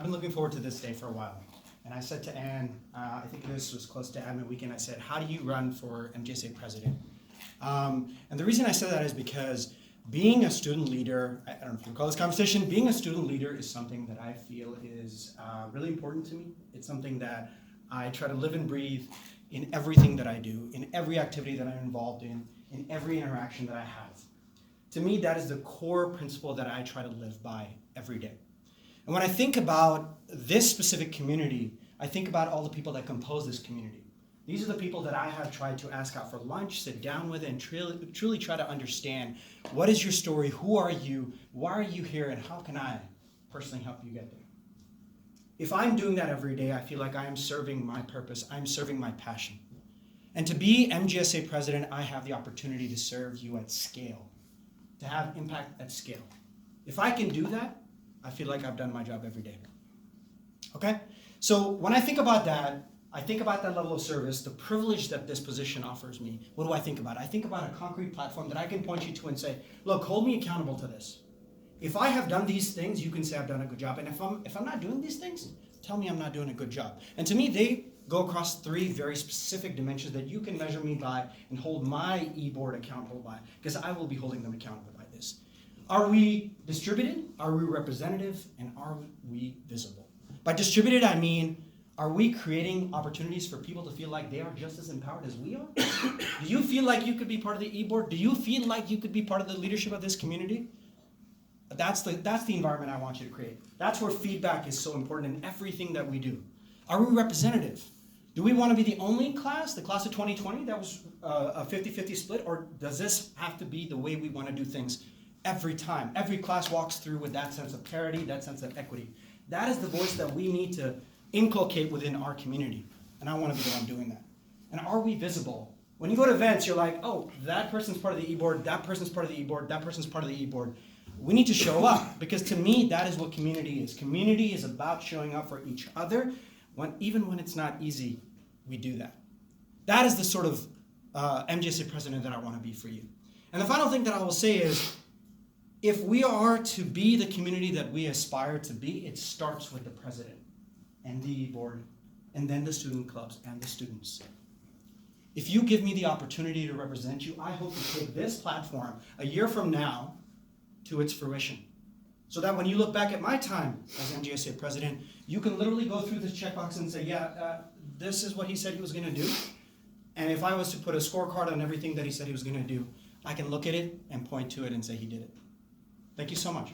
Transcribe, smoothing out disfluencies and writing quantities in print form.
been looking forward to this day for a while. And I said to Ann, I think this was close to admin weekend, I said, how do you run for MGSA president? And the reason I said that is because being a student leader, I don't know if you recall this conversation, being a student leader is something that I feel is really important to me. It's something that I try to live and breathe in everything that I do, in every activity that I'm involved in every interaction that I have. To me, that is the core principle that I try to live by every day. And when I think about this specific community, I think about all the people that compose this community. These are the people that I have tried to ask out for lunch, sit down with, and truly try to understand, what is your story, who are you, why are you here, and how can I personally help you get there? If I'm doing that every day, I feel like I am serving my purpose, I'm serving my passion. And to be MGSA president, I have the opportunity to serve you at scale, to have impact at scale. If I can do that, I feel like I've done my job every day. Okay? So when I think about that, I think about that level of service, the privilege that this position offers me. What do I think about? I think about a concrete platform that I can point you to and say, look, hold me accountable to this. If I have done these things, you can say I've done a good job. And if I'm not doing these things, tell me I'm not doing a good job. And to me, they go across three very specific dimensions that you can measure me by and hold my e-board accountable by, because I will be holding them accountable by this. Are we distributed? Are we representative? And are we visible? By distributed, I mean, are we creating opportunities for people to feel like they are just as empowered as we are? Do you feel like you could be part of the e-board? Do you feel like you could be part of the leadership of this community? That's the environment I want you to create. That's where feedback is so important in everything that we do. Are we representative? Do we want to be the only class, the class of 2020, that was a 50-50 split, or does this have to be the way we want to do things every time? Every class walks through with that sense of parity, that sense of equity. That is the voice that we need to inculcate within our community, and I want to be the one doing that. And are we visible? When you go to events, you're like, oh, that person's part of the e-board, that person's part of the e-board, that person's part of the e-board. We need to show up, because to me, that is what community is. Community is about showing up for each other. Even when it's not easy, we do that. That is the sort of MGSA president that I want to be for you. And the final thing that I will say is, if we are to be the community that we aspire to be, it starts with the president and the board, and then the student clubs and the students. If you give me the opportunity to represent you, I hope to take this platform a year from now to its fruition. So that when you look back at my time as MGSA president, you can literally go through this checkbox and say, yeah, this is what he said he was going to do. And if I was to put a scorecard on everything that he said he was going to do, I can look at it and point to it and say he did it. Thank you so much.